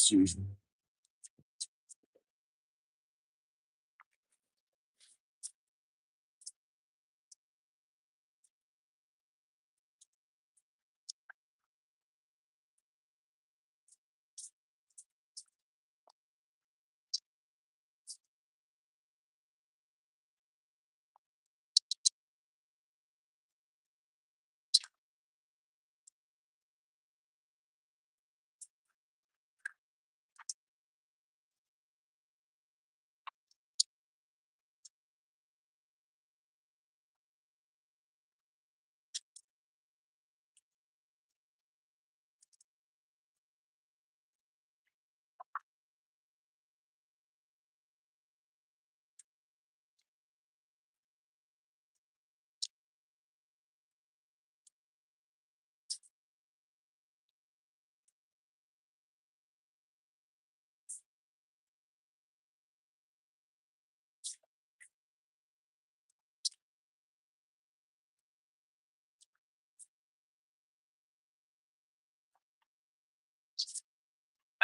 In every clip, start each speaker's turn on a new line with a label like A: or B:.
A: Excuse me.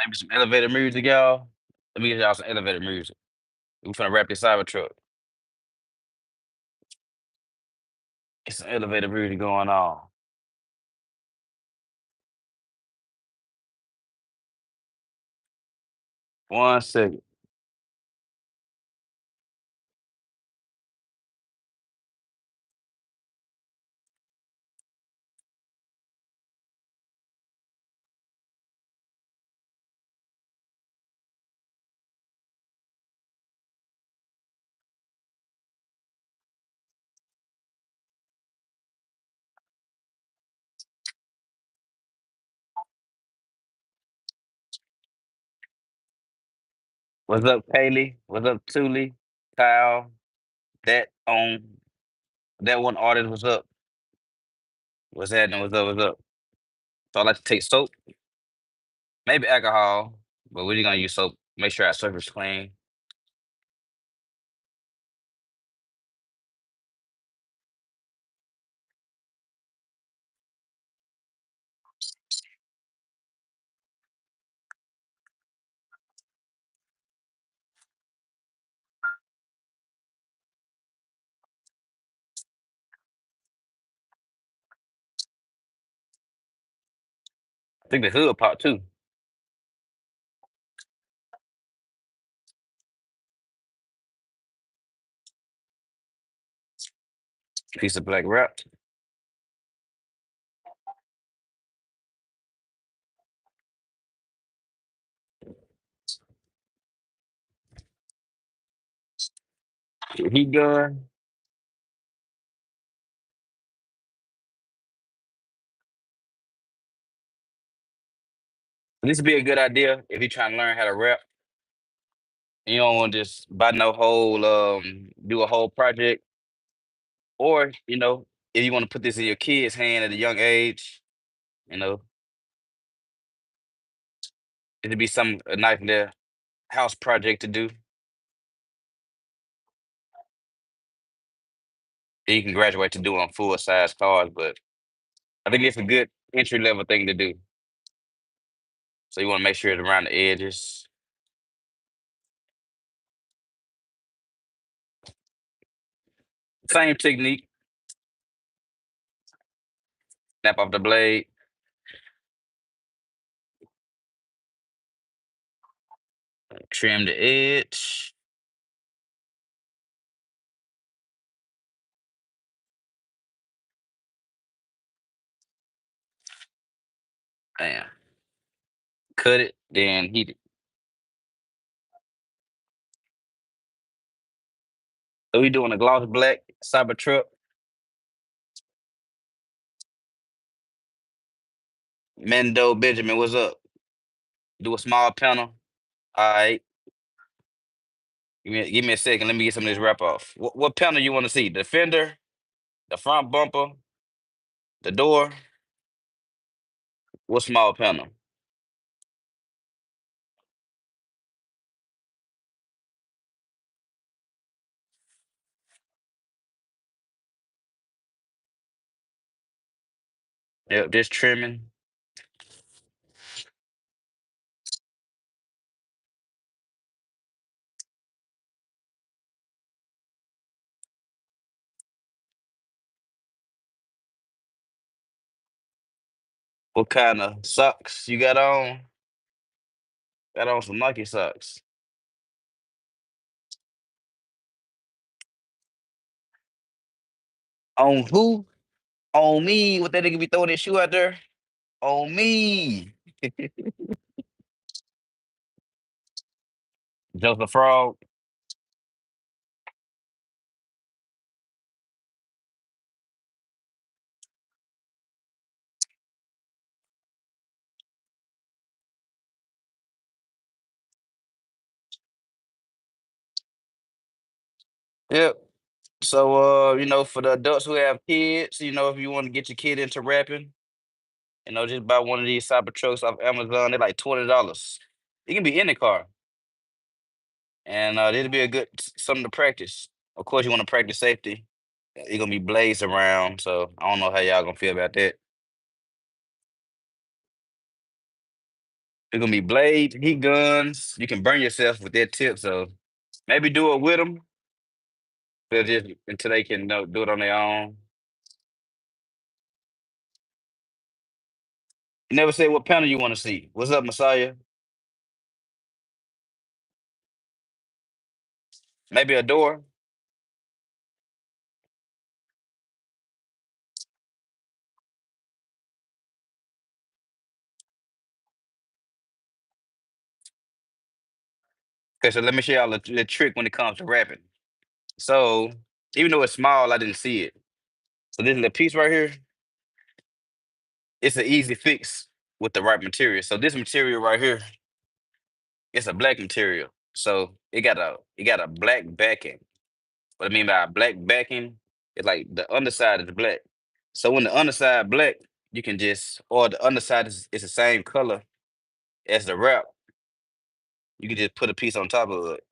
A: Maybe some elevator music, y'all. Let me get y'all some elevator music. We finna wrap this Cybertruck. Get some elevator music going on. 1 second. What's up, Kaylee? What's up, Thule? Kyle? That one artist, what's up? What's happening? What's up? What's up? So I like to take soap, maybe alcohol, but we're gonna use soap. Make sure our surface clean. I think the hood pop too. Piece of black wrap. Heat gun. This would be a good idea if you're trying to learn how to rap. You don't want to just buy no whole do a whole project, or if you want to put this in your kid's hand at a young age, you know it'd be some a nice little house project to do. Then you can graduate to doing full size cars, but I think it's a good entry level thing to do. So you want to make sure it's around the edges. Same technique. Snap off the blade, trim the edge. Bam. Cut it, then heat it. So we doing a gloss black Cybertruck. Mendo Benjamin, what's up? Do a small panel. All right. Give me a second. Let me get some of this wrap off. What panel you want to see? The fender, the front bumper, the door. What small panel? Yep, just trimming. What kind of socks you got on? Got on some Nike socks. On who? On me. What that nigga be throwing that shoe out there? On me. Joseph Frog. Yep. So for the adults who have kids, if you want to get your kid into rapping, just buy one of these Cybertrucks off Amazon. They're like $20. It can be in the car, and it'll be a good something to practice. Of course, you want to practice safety. You're gonna be blazed around, so I don't know how y'all gonna feel about that. You're gonna be blades, heat guns. You can burn yourself with that tip, so maybe do it with them, just until they can do it on their own. You never said what panel you want to see. What's up, Messiah? Maybe a door. Okay, so let me show y'all the trick when it comes to rapping. So even though it's small, I didn't see it. So this little piece right here, it's an easy fix with the right material. So this material right here, it's a black material. So it got a black backing. What I mean by black backing, it's like the underside is black. So when the underside black, you can or the underside is the same color as the wrap, you can just put a piece on top of it.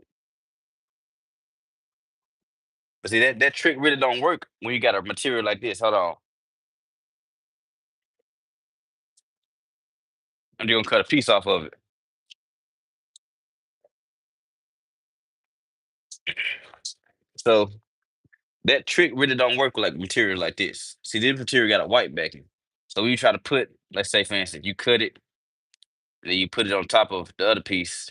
A: But see that trick really don't work when you got a material like this. Hold on. I'm just gonna cut a piece off of it. So that trick really don't work with like material like this. See, this material got a white backing. So when you try to put, let's say for instance, you cut it, then you put it on top of the other piece,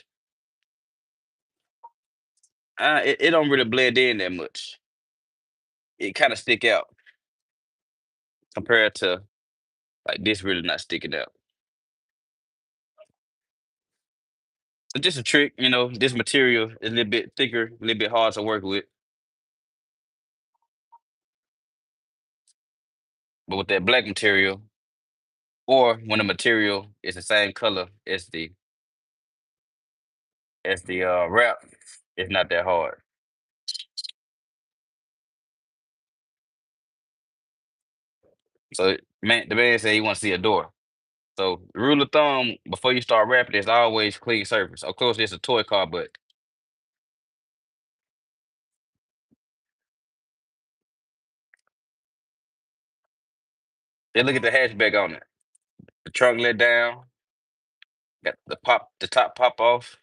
A: it don't really blend in that much. It kind of stick out compared to like this really not sticking out. It's just a trick, this material is a little bit thicker, a little bit hard to work with. But with that black material, or when the material is the same color as the wrap, it's not that hard. So man, the man said he wants to see a door. So rule of thumb before you start wrapping is always clean surface. Of course, it's a toy car, but then look at the hatchback on it. The trunk let down, got the top pop off.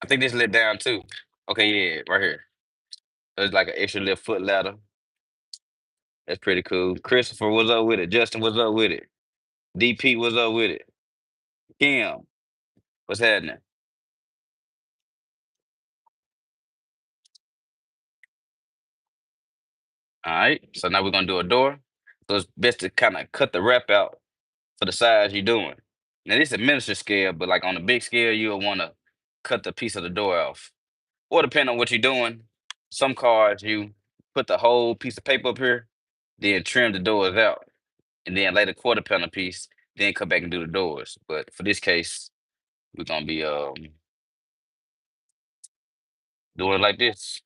A: I think this let down too. Okay, yeah, right here. There's like an extra little foot ladder. That's pretty cool. Christopher, what's up with it? Justin, what's up with it? DP, what's up with it? Kim, what's happening? All right. So now we're gonna do a door. So it's best to kind of cut the wrap out for the size you're doing. Now this is a miniature scale, but like on a big scale, you'll want to cut the piece of the door off. Or depending on what you're doing, some cars you put the whole piece of paper up here, then trim the doors out, and then lay the quarter panel piece, then come back and do the doors. But for this case, we're gonna be doing it like this.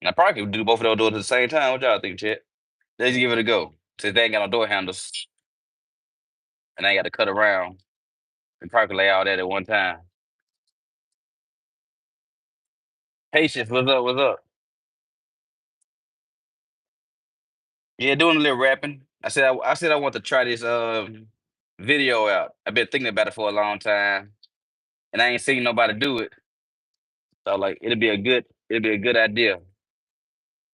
A: And I probably could do both of those doors at the same time. What y'all think, Chet? Let's give it a go. Since they ain't got no door handles and I ain't got to cut around and probably lay all that at one time. Patience, what's up? What's up? Yeah, doing a little rapping. I said I want to try this video out. I've been thinking about it for a long time, and I ain't seen nobody do it. So like, it'll be a good idea.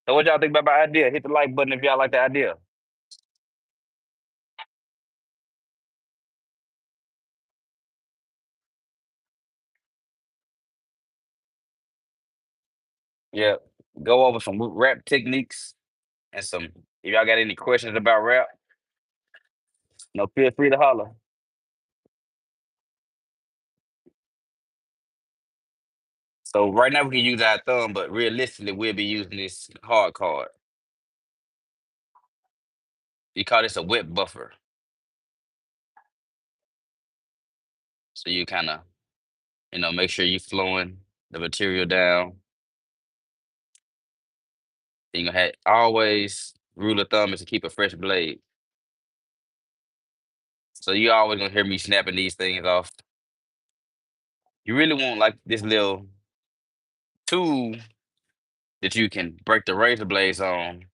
A: So what y'all think about my idea? Hit the like button if y'all like the idea. Yeah. Go over some rap techniques and some. If y'all got any questions about rap, feel free to holler. So right now we can use our thumb, but realistically we'll be using this hard card. You call this a wet buffer. So you kind of, make sure you flowing the material down. Then you gonna have always rule of thumb is to keep a fresh blade. So you always gonna hear me snapping these things off. You really want like this little tool that you can break the razor blades on.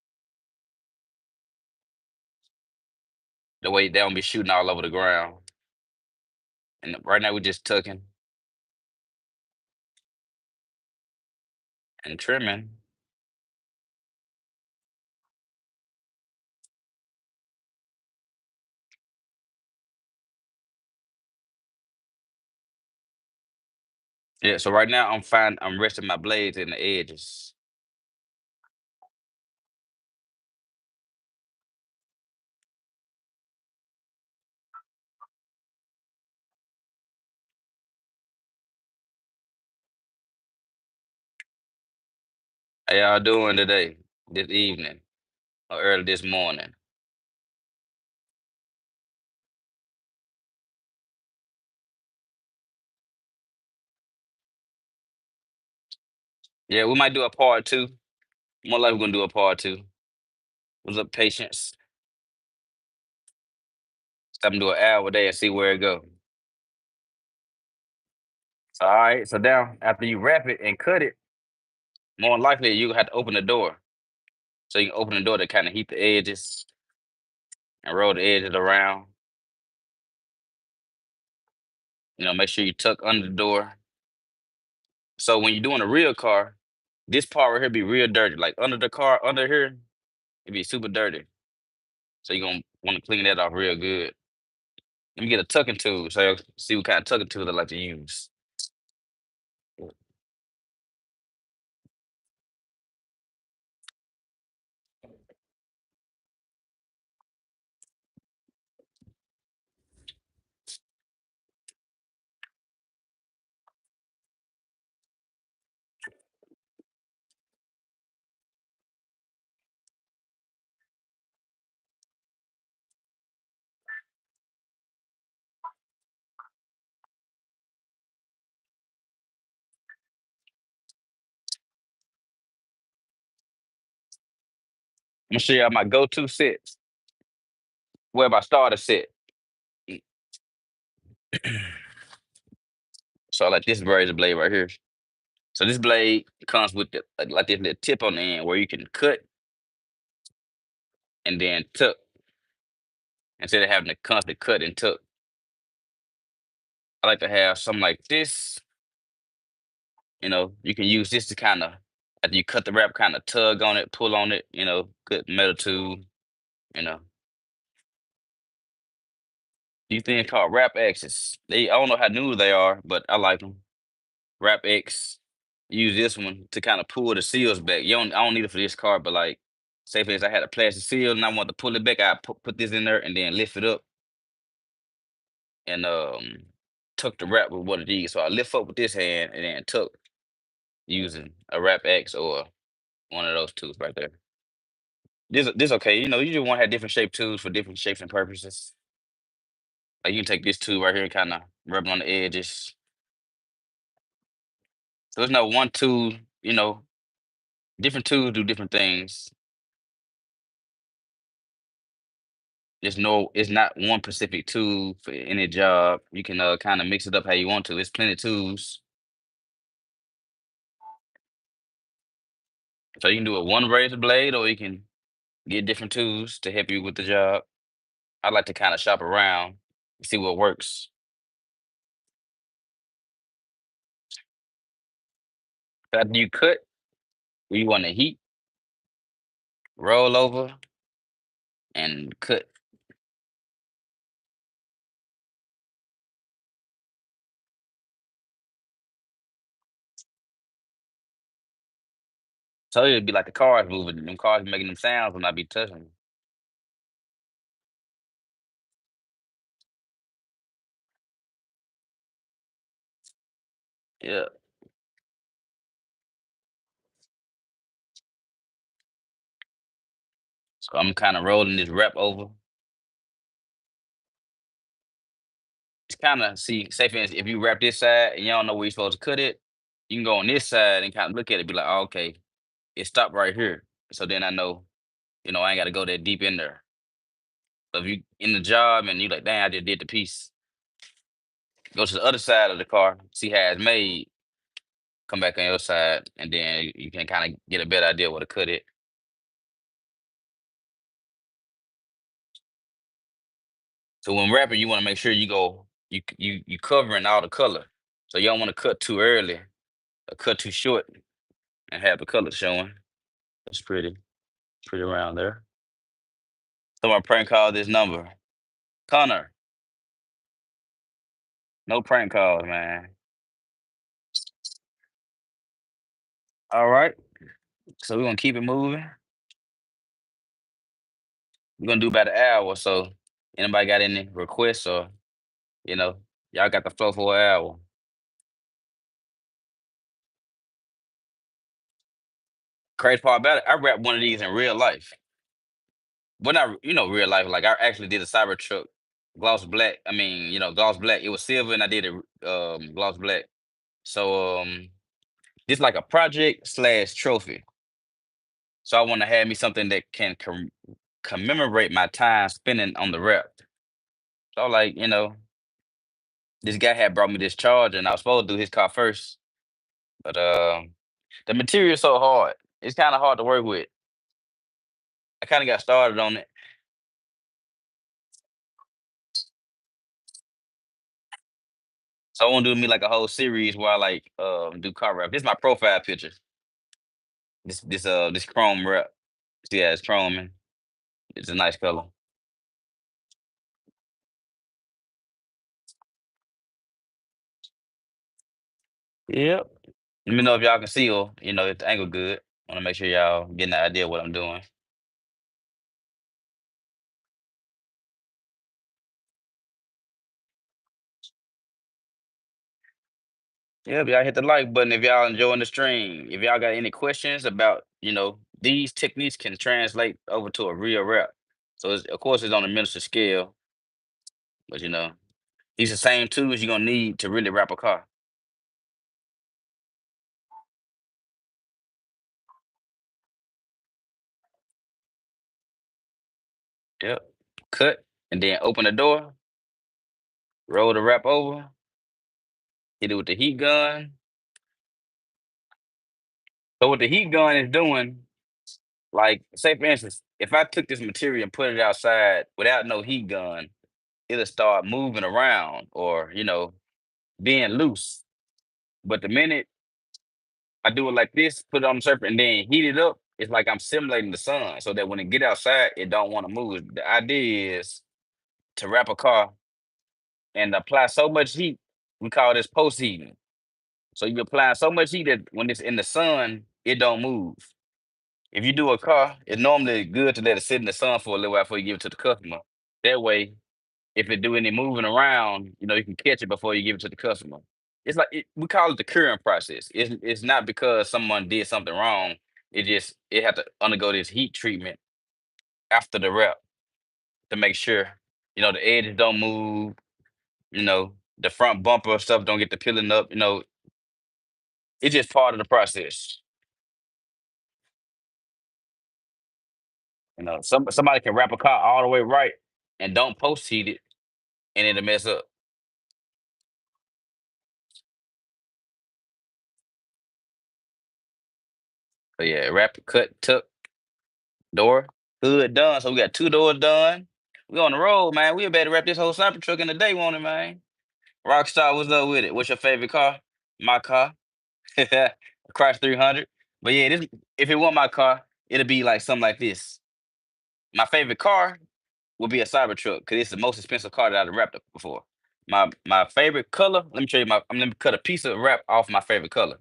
A: The way they don't be shooting all over the ground. And right now we're just tucking and trimming. Yeah, so right now I'm resting my blades in the edges. How y'all doing today, this evening, or early this morning? Yeah, we might do a part two. More likely we're gonna do a part two. What's up, patience? Stop and do an hour a day and see where it go. All right, so now after you wrap it and cut it, more than likely you have to open the door. So you can open the door to kind of heat the edges and roll the edges around. Make sure you tuck under the door. So when you're doing a real car, this part right here be real dirty. Like under the car, under here, it be super dirty. So you're gonna want to clean that off real good. Let me get a tucking tool so you'll see what kind of tucking tool I like to use. I'm gonna show y'all my go-to sets. Where my starter set. So I like this razor blade right here. So this blade comes with like this little tip on the end where you can cut and then tuck instead of having to constantly cut and tuck. I like to have something like this. You can use this to kind of after you cut the wrap, kind of tug on it, pull on it. Good metal tool. You know, these things called wrap X's. I don't know how new they are, but I like them. Wrap X. Use this one to kind of pull the seals back. I don't need it for this car, but like, say for instance, I had a plastic seal and I want to pull it back. I put this in there and then lift it up and tuck the wrap with one of these. So I lift up with this hand and then tuck using a wrap X or one of those tools right there. This okay. You just want to have different shape tools for different shapes and purposes. Like you can take this tool right here and kind of rub it on the edges. So there's no one tool, you know, different tools do different things. It's not one specific tool for any job. You can kind of mix it up how you want to. There's plenty of tools. So you can do it one razor blade or you can get different tools to help you with the job. I like to kind of shop around, see what works. After you cut, you want to heat. roll over, and cut. So it'd be like the cars moving. Them cars making them sounds when I be touching 'em. Yeah. So I'm kind of rolling this wrap over. It's kind of see, say for instance, if you wrap this side and you don't know where you're supposed to cut it, you can go on this side and kind of look at it, be like, oh, okay, it stopped right here. So then I know, I ain't got to go that deep in there. So if you in the job and you like, dang, I just did the piece, go to the other side of the car, see how it's made, come back on your side, and then you can kind of get a better idea where to cut it. So when wrapping, you want to make sure you covering all the color. So you don't want to cut too early or cut too short and have the color showing. That's pretty around there. Someone prank call this number. Connor, no prank calls, man. All right. So we're gonna keep it moving. We're gonna do about an hour. So anybody got any requests or you know, y'all got the flow for an hour. Crazy part about it, I wrapped one of these in real life. Well, not real life. Like I actually did a Cybertruck gloss black. I mean, gloss black. It was silver, and I did it gloss black. So this like a project slash trophy. So I want to have me something that can commemorate my time spending on the rep. So like this guy had brought me this charger, and I was supposed to do his car first, but the material's so hard. It's kind of hard to work with. I kind of got started on it. So I want to do me like a whole series where I like do car wrap. This is my profile picture. This chrome wrap. Yeah, it's chrome and it's a nice color. Yep. Let me know if y'all can see or if the angle good. Want to make sure y'all getting the idea of what I'm doing. Yeah, if y'all hit the like button if y'all enjoying the stream. If y'all got any questions about, these techniques can translate over to a real rap. So of course it's on a miniature scale, but these the same tools you're gonna need to really wrap a car. Yep. Cut and then open the door, roll the wrap over, hit it with the heat gun. So what the heat gun is doing, like say for instance, if I took this material and put it outside without no heat gun, it'll start moving around or, being loose. But the minute I do it like this, put it on the surface and then heat it up, it's like I'm simulating the sun so that when it get outside, it don't want to move. The idea is to wrap a car and apply so much heat. We call this post heating. So you apply so much heat that when it's in the sun, it don't move. If you do a car, it's normally good to let it sit in the sun for a little while before you give it to the customer. That way, if it do any moving around, you can catch it before you give it to the customer. It's like we call it the curing process. It's not because someone did something wrong. It had to undergo this heat treatment after the wrap to make sure the edges don't move. The front bumper stuff don't get the peeling up. It's just part of the process. Somebody can wrap a car all the way right and don't post heat it, and it'll mess up. So yeah, wrap, cut, tuck, door, hood done. So we got two doors done. We on the road, man. We better wrap this whole Cybertruck in a day, won't it, man? Rockstar, what's up with it? What's your favorite car? My car, Crash 300. But yeah, this if it wasn't my car, it'll be like something like this. My favorite car would be a Cybertruck because it's the most expensive car that I've wrapped up before. My favorite color. Let me show you my. I'm gonna cut a piece of wrap off my favorite color.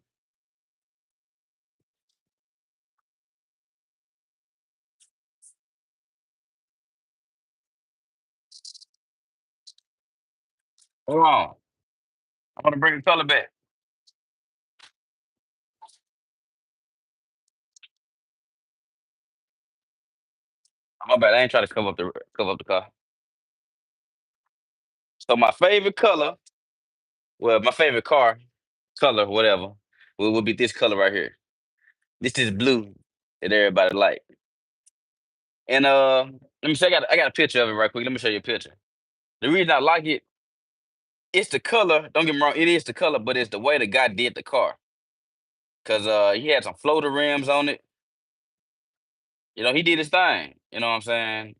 A: Hold on. I want to bring the color back. My bad. I ain't trying to cover up the car. So my favorite color, well, my favorite car color, whatever, will be this color right here. This is blue that everybody like. And let me say I got a picture of it right quick. Let me show you a picture. The reason I like it, it's the color. Don't get me wrong, it is the color, but it's the way the guy did the car. Cause he had some floater rims on it. You know, he did his thing. You know what I'm saying?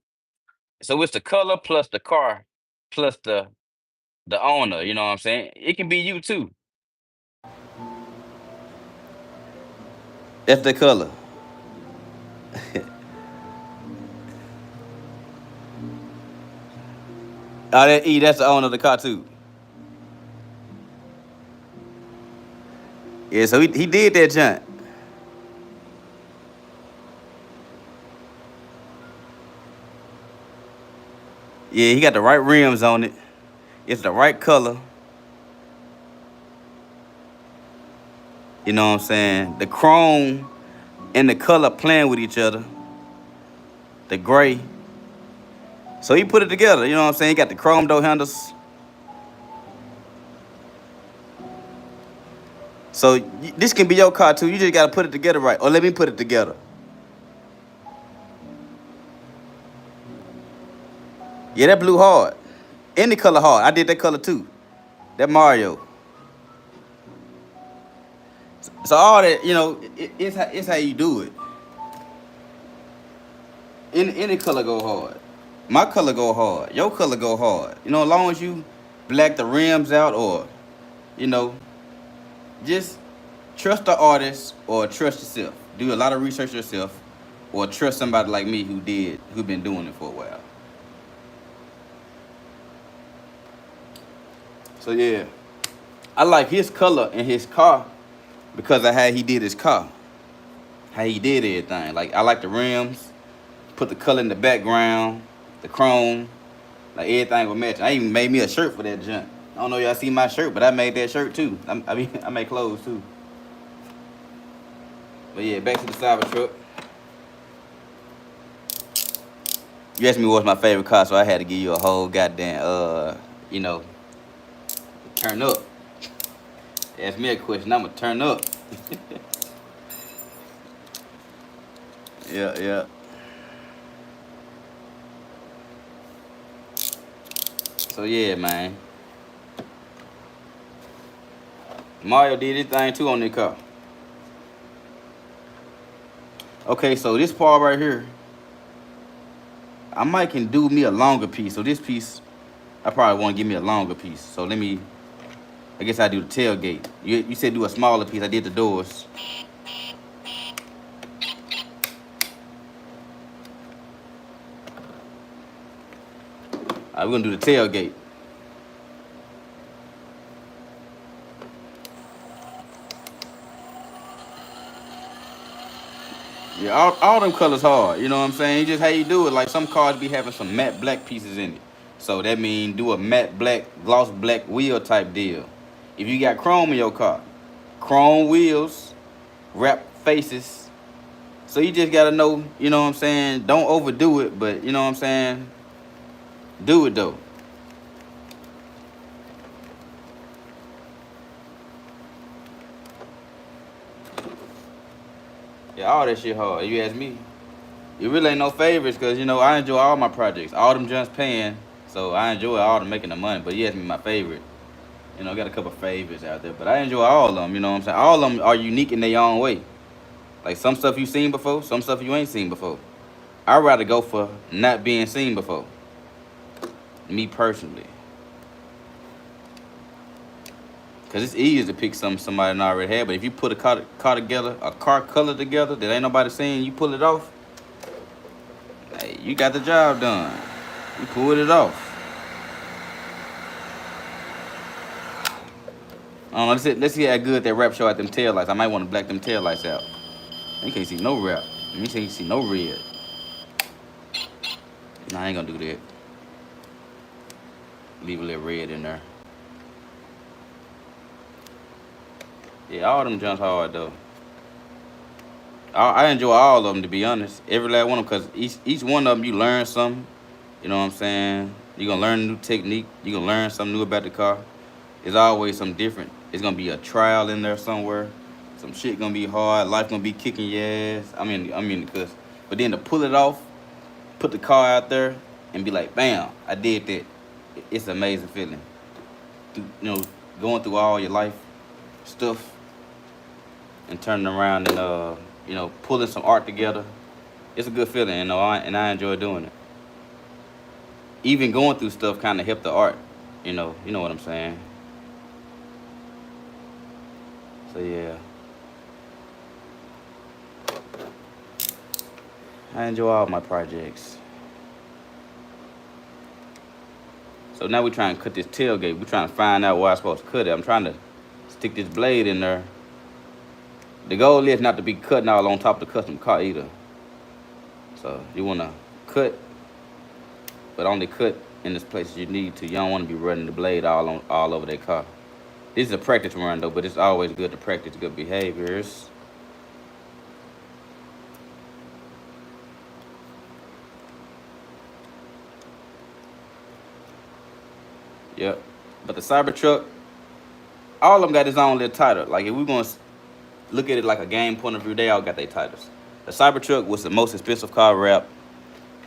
A: So it's the color plus the car plus the owner. You know what I'm saying? It can be you too. That's the color. Oh, that E, that's the owner of the car too. Yeah, so he did that junk. Yeah, he got the right rims on it. It's the right color. You know what I'm saying? The chrome and the color playing with each other. The gray. So he put it together. You know what I'm saying? He got the chrome door handles. So this can be your car too. You just gotta put it together right. Or let me put it together. Yeah, that blue hard. Any color hard. I did that color too. That Mario. So all that, you know, it's how you do it. Any color go hard. My color go hard. Your color go hard. You know, as long as you black the rims out or, you know, just trust the artist or trust yourself. Do a lot of research yourself or trust somebody like me who been doing it for a while. So yeah, I like his color in his car because of how he did his car. How he did everything. Like I like the rims, put the color in the background, the chrome, like everything was matching. I even made me a shirt for that junk. I don't know if y'all see my shirt, but I made that shirt too. I mean, I make clothes too. But yeah, back to the Cybertruck. You asked me what's my favorite car, so I had to give you a whole goddamn, you know, turn up. Ask me a question, I'ma turn up. Yeah, yeah. So yeah, man. Mario did his thing too on the car. Okay, so this part right here, I might can do me a longer piece. So this piece, I probably want to give me a longer piece. So let me, I guess I do the tailgate. You said do a smaller piece. I did the doors. All right, we're gonna do the tailgate. Yeah, all them colors hard. You know what I'm saying? It's just how you do it. Like some cars be having some matte black pieces in it. So that means do a matte black, gloss black wheel type deal. If you got chrome in your car, chrome wheels, wrap faces. So you just gotta know, you know what I'm saying? Don't overdo it, but you know what I'm saying? Do it though. Yeah, all that shit hard. You ask me. It really ain't no favorites because, you know, I enjoy all my projects. All them just paying. So I enjoy all them making the money. But you ask me my favorite. You know, I got a couple favorites out there. But I enjoy all of them, you know what I'm saying? All of them are unique in their own way. Like some stuff you seen before, some stuff you ain't seen before. I'd rather go for not being seen before. Me personally. Cause it's easy to pick something somebody done already had, but if you put a car together, a car color together that ain't nobody seeing, you pull it off. Hey, you got the job done. You pulled it off. I don't know, let's see how good that wrap show at them tail lights. I might want to black them tail lights out. You can't see no wrap. You can't see no red. Nah, I ain't gonna do that. Leave a little red in there. Yeah, all them jumps hard though. I enjoy all of them, to be honest. Every last one of them, because each one of them you learn something. You know what I'm saying? You're going to learn a new technique. You're going to learn something new about the car. It's always something different. It's going to be a trial in there somewhere. Some shit going to be hard. Life going to be kicking your ass. Because, but then to pull it off, put the car out there, and be like, bam, I did that. It's an amazing feeling. Going through all your life stuff and turning around and, pulling some art together. It's a good feeling, and I enjoy doing it. Even going through stuff kind of helped the art, you know what I'm saying. So yeah, I enjoy all my projects. So now we're trying to cut this tailgate. We're trying to find out where I'm supposed to cut it. I'm trying to stick this blade in there. The goal is not to be cutting all on top of the custom car either. So you want to cut, but only cut in the places you need to. You don't want to be running the blade all over that car. This is a practice run though, but it's always good to practice good behaviors. Yep. But the Cybertruck, all of them got its own little title. Like if we're gonna look at it like a game point of view, they all got their titles. The Cybertruck was the most expensive car wrap.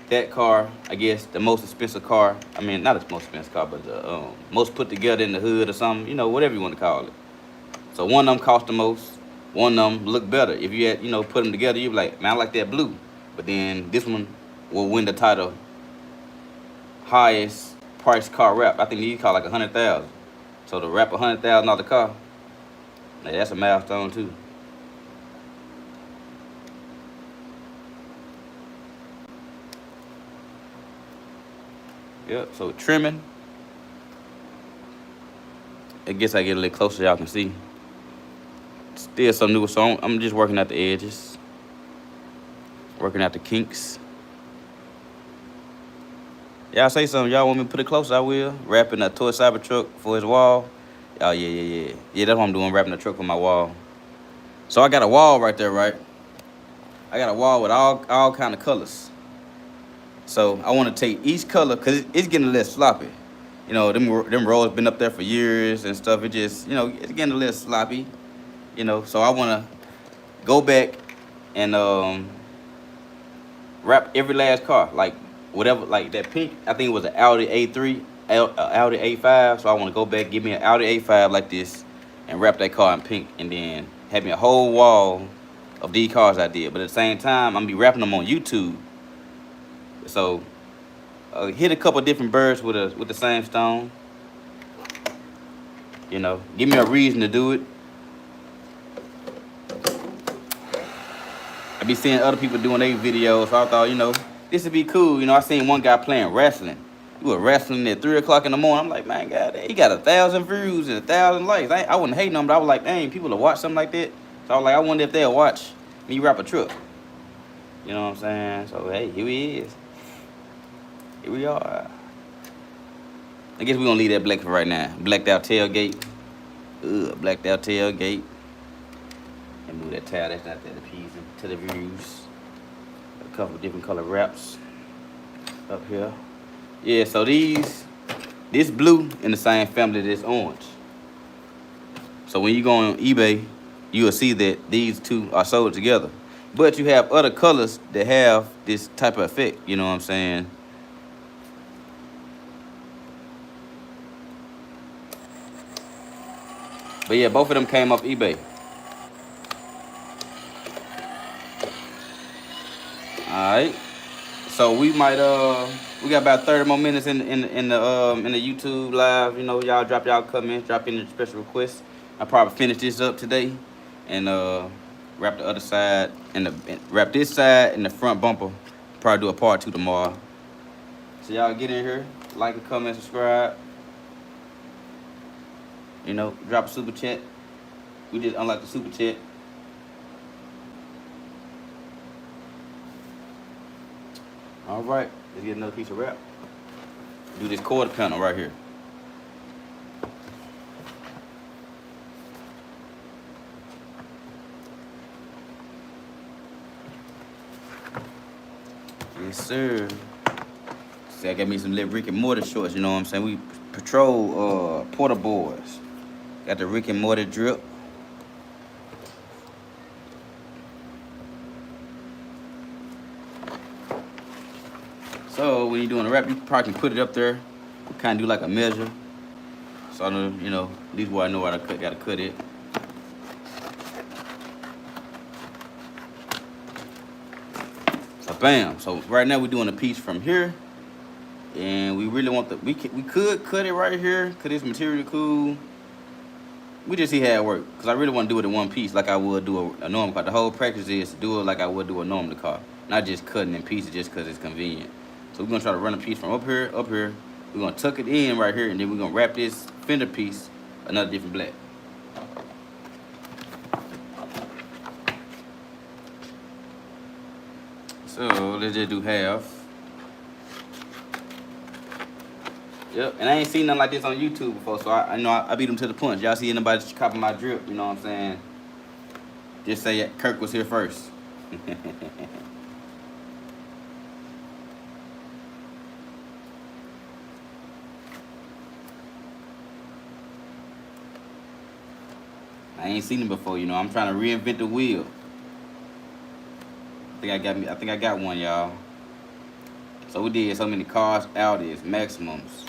A: That car, I guess, the most expensive car. I mean, not the most expensive car, but the most put together in the hood or something. Whatever you want to call it. So one of them cost the most. One of them look better. If you had, put them together, you'd be like, man, I like that blue. But then this one will win the title highest price car wrap. I think you call like 100,000. So to wrap $100,000 car, that's a milestone too. Yep. So trimming. I guess I get a little closer, y'all can see. Still some new, so I'm just working at the edges, working out the kinks. Y'all say something. Y'all want me to put it closer? I will. Wrapping a toy Cybertruck for his wall. Oh yeah. That's what I'm doing. Wrapping the truck for my wall. So I got a wall right there, right? I got a wall with all kind of colors. So I want to take each color because it's getting a little sloppy. Them rolls been up there for years and stuff. It just, it's getting a little sloppy. So I want to go back and wrap every last car, like whatever, like that pink. I think it was an Audi A3, Audi A5. So I want to go back, give me an Audi A5 like this, and wrap that car in pink, and then have me a whole wall of these cars I did. But at the same time, I'm gonna be wrapping them on YouTube. So hit a couple different birds with the same stone. Give me a reason to do it. I be seeing other people doing their videos, so I thought, this would be cool. I seen one guy playing wrestling. He was wrestling at 3 o'clock in the morning. I'm like, man, God, he got 1,000 views and 1,000 likes. I wasn't hating on him, but I was like, dang, people will watch something like that. So I was like, I wonder if they'll watch me wrap a truck. You know what I'm saying? So, hey, here he is. Here we are. I guess we're going to leave that black for right now. Blacked out tailgate. Blacked out tailgate. And move that towel that's not that appeasing to the views. A couple of different color wraps up here. Yeah, so this blue in the same family as orange. So when you go on eBay, you will see that these two are sold together. But you have other colors that have this type of effect, you know what I'm saying? But yeah, both of them came off eBay. Alright. So we might we got about 30 more minutes in the YouTube live. Y'all drop y'all comments, drop in the special requests. I probably finish this up today, and wrap the other side and wrap this side and the front bumper. Probably do a part 2 tomorrow. So y'all get in here, like and comment, subscribe. You know, drop a super chat. We just unlocked the super chat. All right, let's get another piece of wrap. Do this quarter panel right here. Yes, sir. See, I got me some little Rick and Morty shorts, you know what I'm saying? We patrol Porter boys. Got the Rick and Morty drip. So when you're doing a wrap, you probably can put it up there, kind of do like a measure. So I know, you know, at least where I know where I gotta cut it. So bam. So right now we're doing a piece from here, and we really want the we could cut it right here, cause this material cool. We just see how it works, cause I really want to do it in one piece, like I would do a normal car. The whole practice is to do it like I would do a normal car, not just cutting in pieces just cause it's convenient. So we're gonna try to run a piece from up here. We're gonna tuck it in right here, and then we're gonna wrap this fender piece another different black. So let's just do half. Yep, and I ain't seen nothing like this on YouTube before, so I know I beat them to the punch. Y'all see anybody copying my drip, you know what I'm saying? Just say Kirk was here first. I ain't seen him before, you know. I'm trying to reinvent the wheel. I think I got one, y'all. So we did so many cars, Audis, Maximums,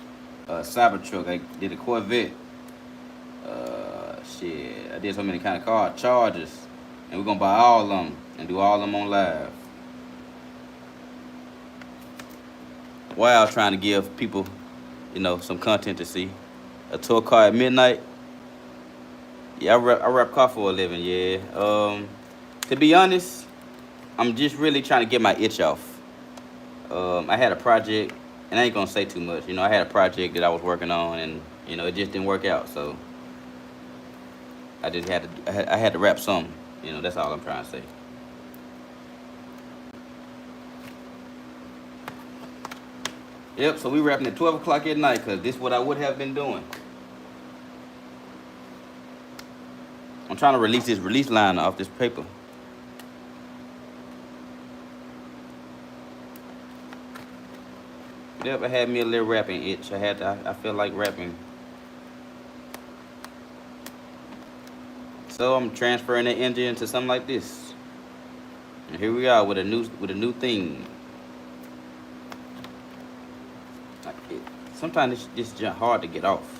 A: Cybertruck. I did a Corvette. Shit, I did so many kind of cars, Chargers, and we're gonna buy all of them and do all of them on live. While trying to give people, you know, some content to see. A tour car at midnight. Yeah, I rap car for a living. Yeah. To be honest, I'm just really trying to get my itch off. I had a project, and I ain't gonna say too much. You know, I had a project that I was working on, and you know, it just didn't work out. So I just had to, I had to rap something. You know, that's all I'm trying to say. Yep. So we rapping at 12 o'clock at night, cause this is what I would have been doing. I'm trying to release this release line off this paper. Yep, I had me a little rapping itch. I feel like rapping. So I'm transferring the engine into something like this. And here we are with a new thing. Sometimes it's just hard to get off.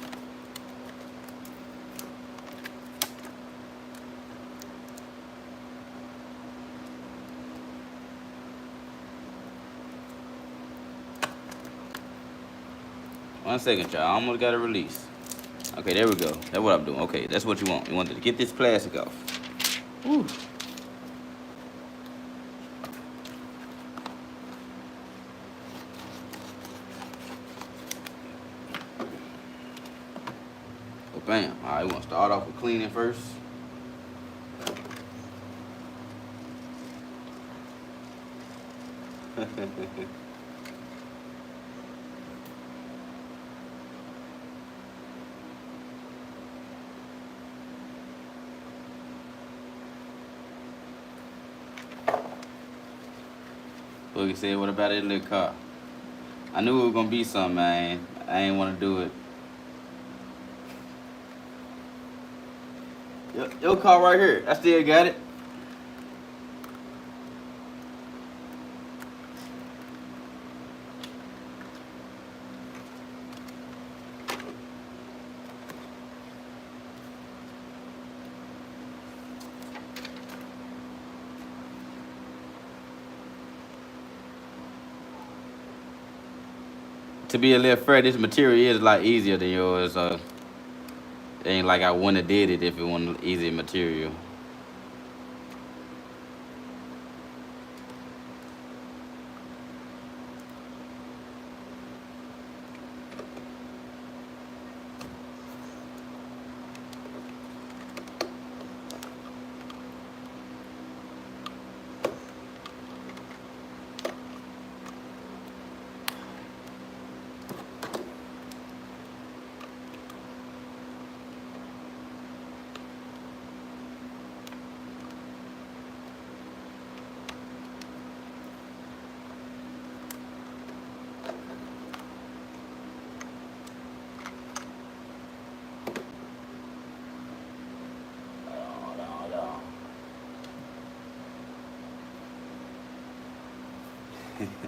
A: One second, y'all. I almost got a release. Okay, there we go. That's what I'm doing. Okay, that's what you want. You want to get this plastic off. Whew. Oh, bam. All right, we want to start off with cleaning first. Boogie said, what about that little car? I knew it was going to be something, man. I ain't want to do it. Your car right here. I still got it. To be a little fair, this material is a lot easier than yours. It ain't like I wouldn't have did it if it wasn't easy material.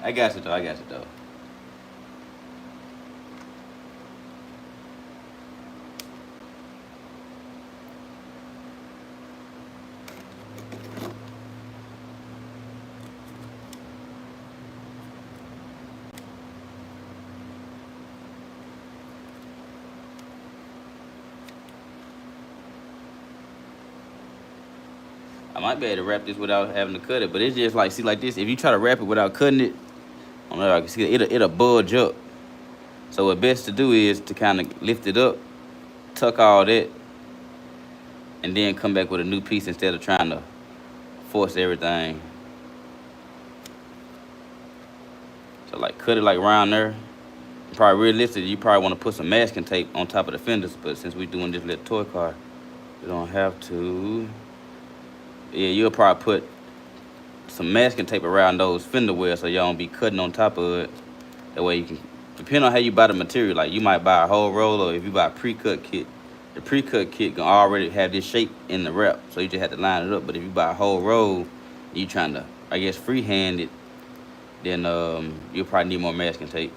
A: I got you though. I got you though. I might be able to wrap this without having to cut it, but it's just like, see, like this. If you try to wrap it without cutting it, I don't know. I can see it'll budge up. So what best to do is to kind of lift it up, tuck all that, and then come back with a new piece instead of trying to force everything. So like cut it like around there. Probably realistic, you probably want to put some masking tape on top of the fenders, but since we're doing this little toy car, we don't have to. Yeah, you'll probably put some masking tape around those fender wells so y'all don't be cutting on top of it. That way you can, depending on how you buy the material, like you might buy a whole roll, or if you buy a pre-cut kit, the pre-cut kit can already have this shape in the wrap, so you just have to line it up. But if you buy a whole roll, you trying to, I guess, freehand it, then you'll probably need more masking tape.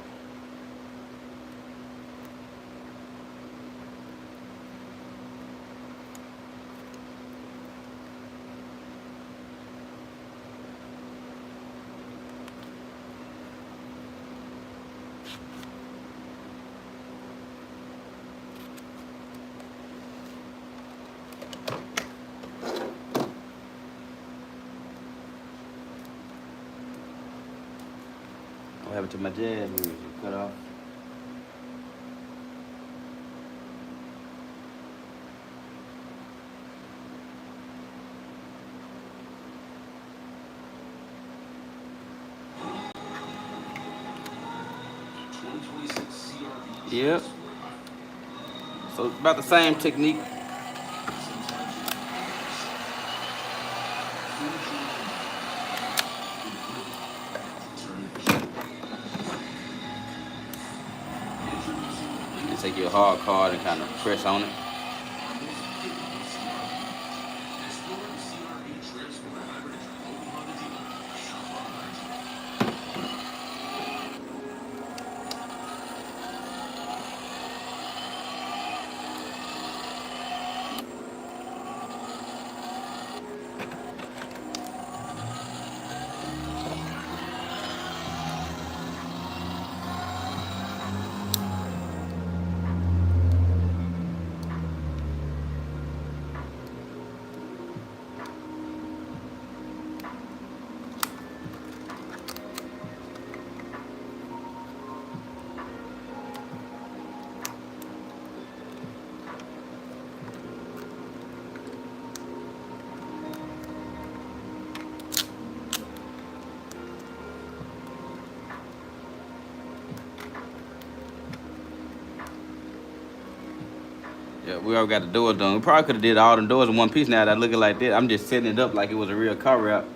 A: What happened to my jazz music? Cut off. Yep. So it's about the same technique. You take your hard card and kind of press on it. Yeah, we already got the doors done. We probably could have did all the doors in one piece now that looking like that. I'm just setting it up like it was a real car wrap.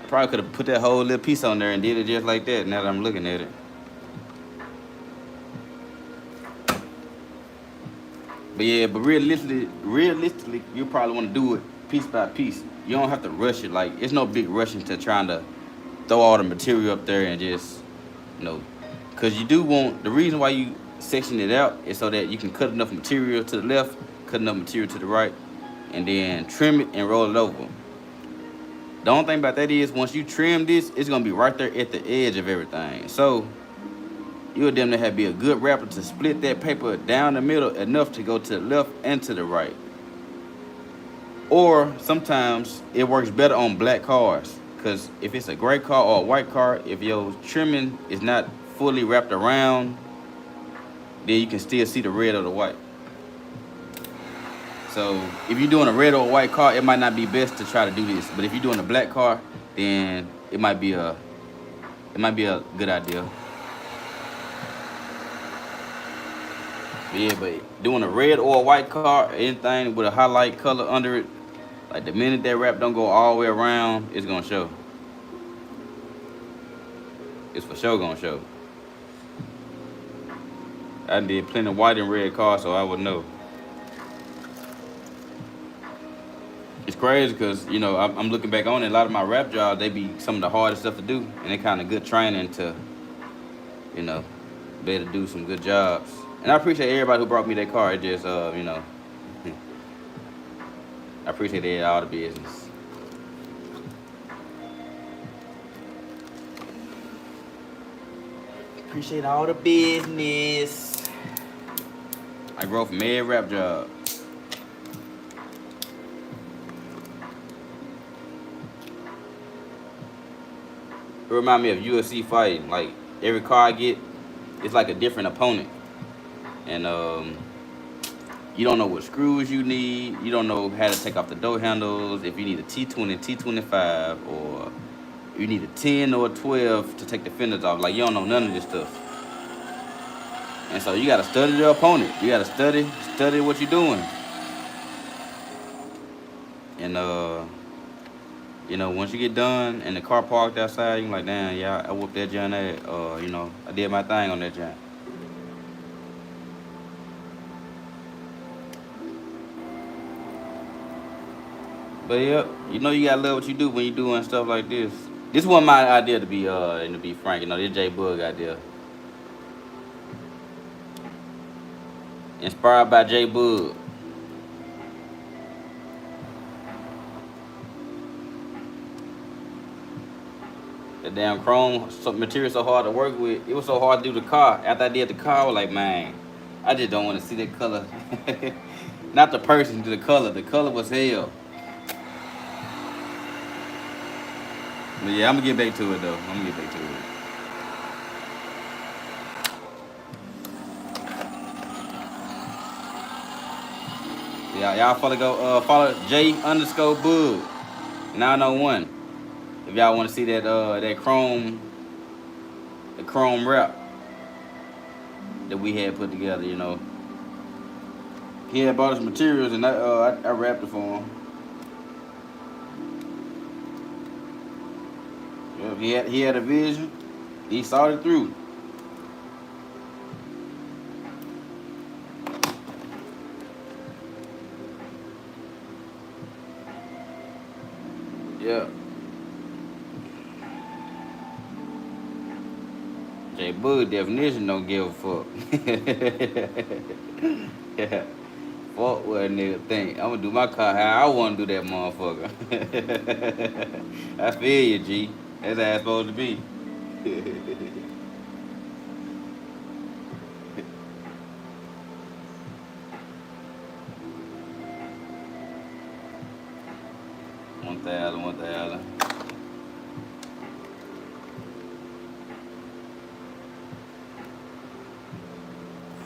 A: I probably could have put that whole little piece on there and did it just like that now that I'm looking at it. But yeah, but realistically, you probably want to do it piece by piece. You don't have to rush it. Like, it's no big rushing to trying to throw all the material up there and just, you know, because you do want, the reason why you section it out is so that you can cut enough material to the left, cut enough material to the right, and then trim it and roll it over. The only thing about that is once you trim this, it's gonna be right there at the edge of everything. So you would damn near have to be a good rapper to split that paper down the middle enough to go to the left and to the right. Or sometimes it works better on black cars. Cause if it's a gray car or a white car, if your trimming is not fully wrapped around, then you can still see the red or the white. So if you're doing a red or a white car, it might not be best to try to do this. But if you're doing a black car, then it might be a good idea. Yeah, but doing a red or a white car, anything with a highlight color under it, like the minute that wrap don't go all the way around, it's gonna show. It's for sure gonna show. I did plenty of white and red cars, so I would know. It's crazy because I'm looking back on it. A lot of my rap jobs, they be some of the hardest stuff to do, and they kind of good training to you know be able to do some good jobs. And I appreciate everybody who brought me their car. It just I appreciate it all the business. Appreciate all the business. I grow from every rap job. It remind me of UFC fighting. Like every car I get, it's like a different opponent, and you don't know what screws you need. You don't know how to take off the door handles. If you need a T20, T25, or you need a 10 or a 12 to take the fenders off. Like you don't know none of this stuff, and so you gotta study the opponent. You gotta study what you're doing, and once you get done and the car parked outside, you're like, damn, yeah, I whooped that giant ass. I did my thing on that giant. But yeah, you gotta love what you do when you doing stuff like this. This wasn't my idea to be frank. This J Bug idea, inspired by J Bug. The damn chrome material so hard to work with. It was so hard to do the car. After I did the car, I was like, man, I just don't want to see that color. Not the person, the color. The color was hell. But yeah, I'm gonna get back to it though. I'm gonna get back to it. Yeah, y'all follow J underscore Bug 901. If y'all want to see that chrome, the chrome wrap that we had put together. He had bought us materials and I wrapped it for him. Yeah, he had a vision. He saw it through. Yeah. J Bug definition don't give a fuck. Yeah. Fuck what a nigga think. I'm gonna do my car how I wanna do that motherfucker. I feel you, G. That's how it's supposed to be. One thousand, 1,000.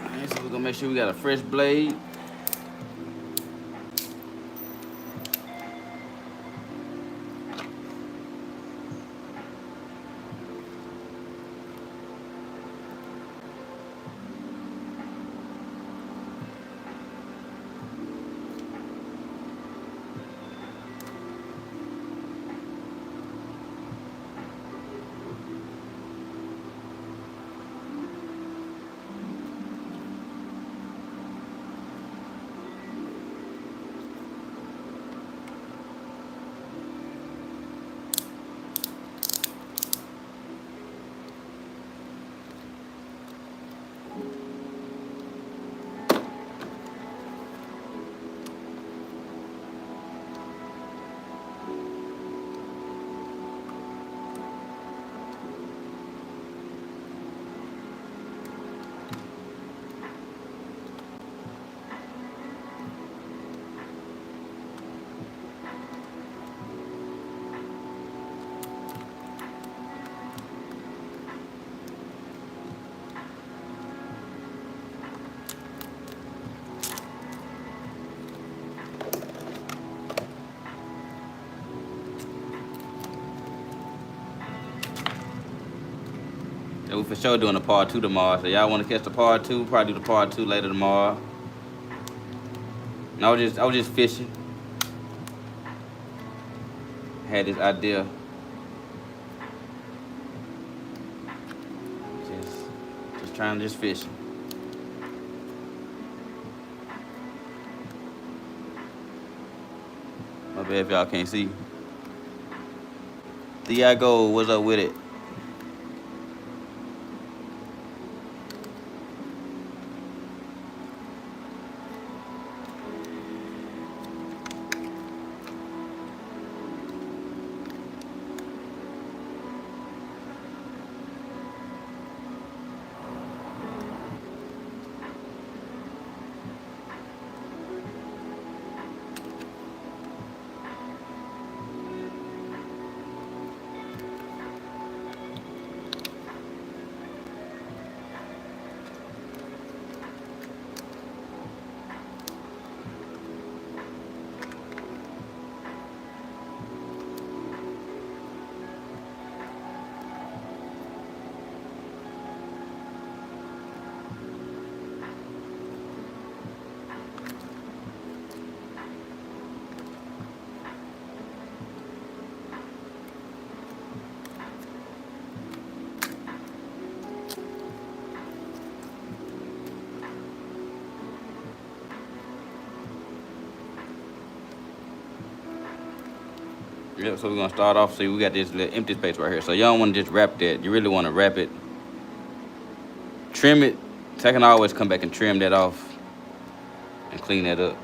A: Alright, so we're gonna make sure we got a fresh blade. Yeah, we for sure doing a part 2 tomorrow. So y'all want to catch the part 2? Probably do the part 2 later tomorrow. And I was just fishing. Had this idea. Just trying to just fishing. My bad if y'all can't see. Diago, what's up with it? Yep, so we're gonna start off. See, we got this little empty space right here. So you don't want to just wrap that. You really want to wrap it, trim it. So I can always come back and trim that off and clean that up.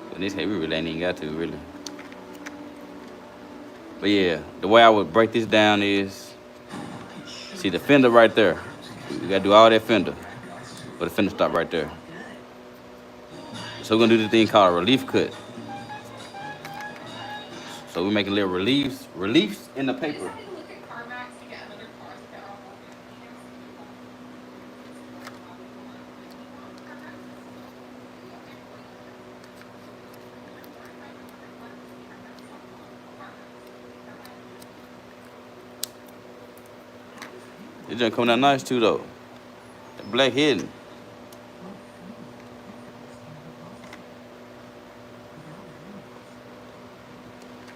A: But in this case, we really ain't even got to, really. But yeah, the way I would break this down is, see the fender right there. We gotta do all that fender, but the fender stop right there. So we're gonna do this thing called a relief cut. So we're making little reliefs in the paper. It's just coming out nice too though. The black hidden.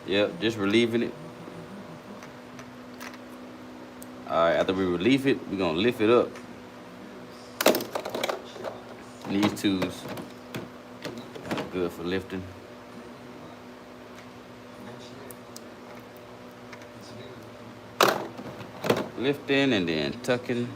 A: Yep, just relieving it. Alright, after we relieve it, we're gonna lift it up. And these tools are good for lifting. Lifting and then tucking.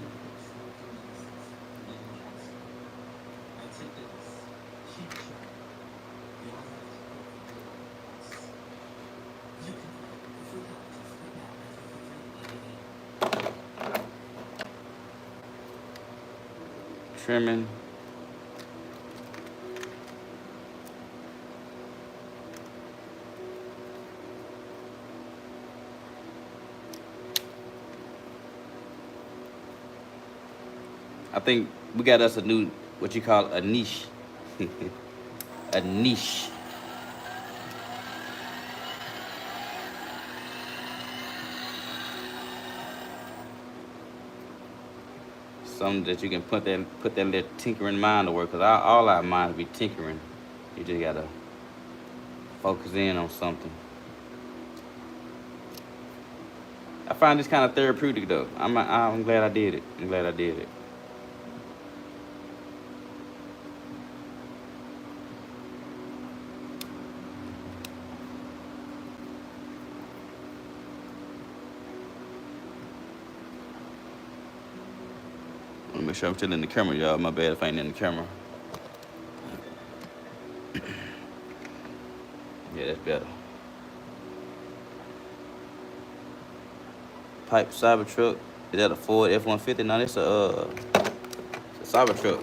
A: Trimming. I think we got us a new, what you call a niche. A niche. Something that you can put that little tinkering mind to work. Cause all our minds be tinkering. You just gotta focus in on something. I find this kind of therapeutic though. I'm glad I did it. I'm glad I did it. Let me make sure I'm still in the camera, y'all. My bad if I ain't in the camera. Yeah, that's better. Pipe Cybertruck. Is that a Ford F-150? No, it's a Cybertruck.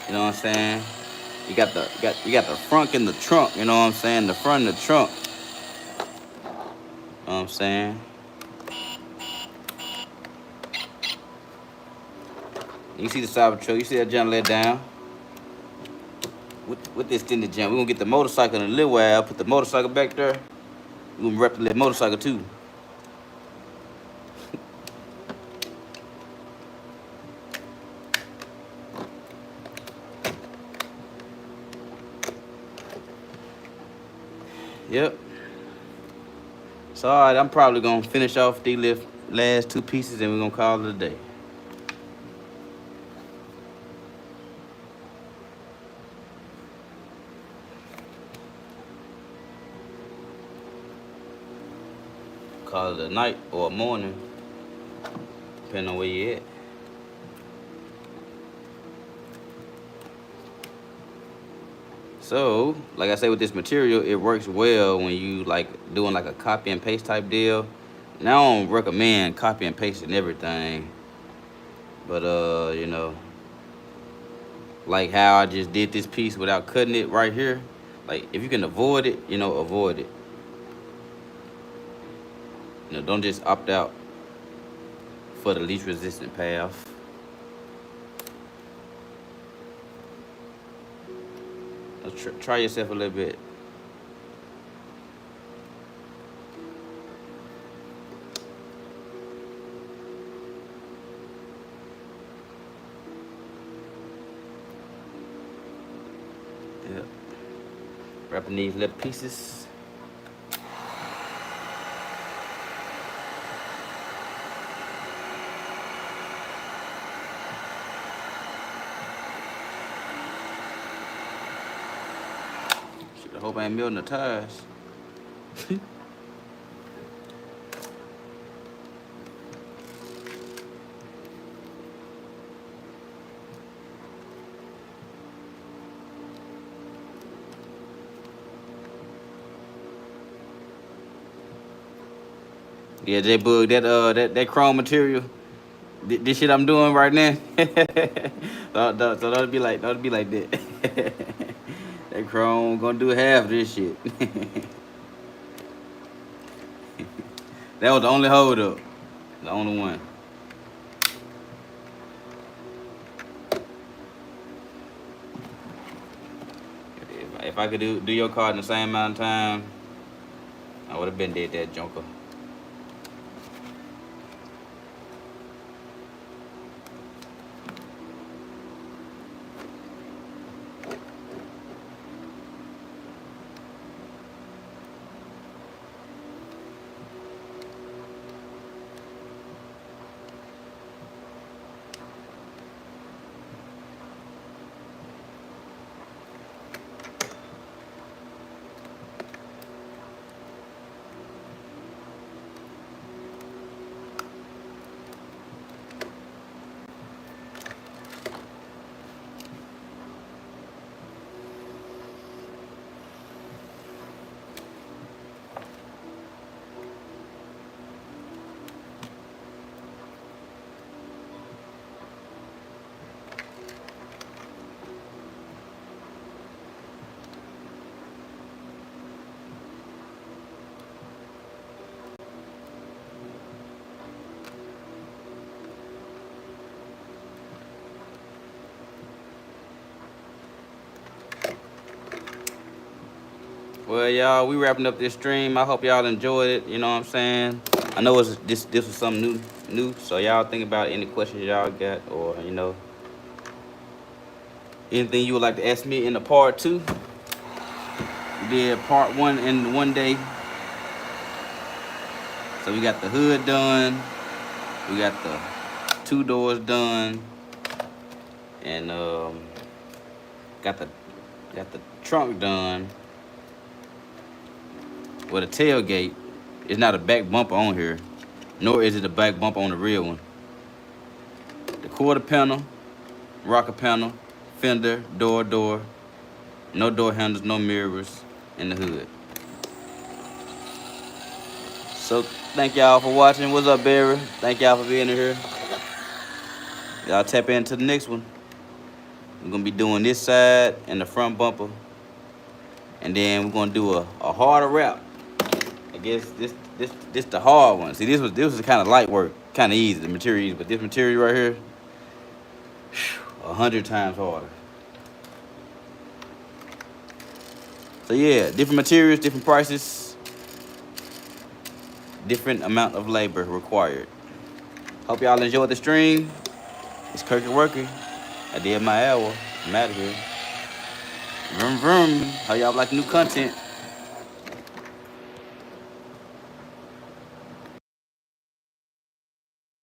A: You know what I'm saying? You got the front and the trunk. You know what I'm saying? The front and the trunk. You know what I'm saying? You see the Cybertruck. You see that jump let down. With this extended jump, we're gonna get the motorcycle in a little while. Put the motorcycle back there. We gonna wrap the motorcycle too. Yep. So alright, I'm probably gonna finish off the last two pieces and we're gonna call it a day. Call it a night or a morning, depending on where you at. So, like I say, with this material, it works well when you like doing like a copy and paste type deal. Now I don't recommend copy and pasting everything, but you know, like how I just did this piece without cutting it right here. Like if you can avoid it, you know, avoid it. You know, don't just opt out for the least resistant path. Try yourself a little bit. Yeah. Wrapping these little pieces. Shit, I hope I ain't melting the tires. Yeah, J Bug, that chrome material, this shit I'm doing right now. So that'll be like that. That chrome gonna do half this shit. That was the only hold up, the only one. If I could do your car in the same amount of time, I would have been dead that junker. Well, y'all, we wrapping up this stream. I hope y'all enjoyed it. You know what I'm saying? I know this was something new. So y'all think about any questions y'all got, or you know, anything you would like to ask me in the part two. We did part one in one day. So we got the hood done. We got the two doors done, and got the trunk done. With a tailgate, it's not a back bumper on here, nor is it a back bumper on the real one. The quarter panel, rocker panel, fender, door, no door handles, no mirrors, in the hood. So thank y'all for watching. What's up, Barry? Thank y'all for being here. Y'all tap into the next one. We're gonna be doing this side and the front bumper, and then we're gonna do a harder wrap. I guess this the hard one. See, this was kind of light work, kind of easy, the material easy, but this material right here, 100 times harder. So yeah, different materials, different prices. different amount of labor required. Hope y'all enjoyed the stream. It's Kirk working. I did my hour. I'm out of here. Vroom vroom. How y'all like new content?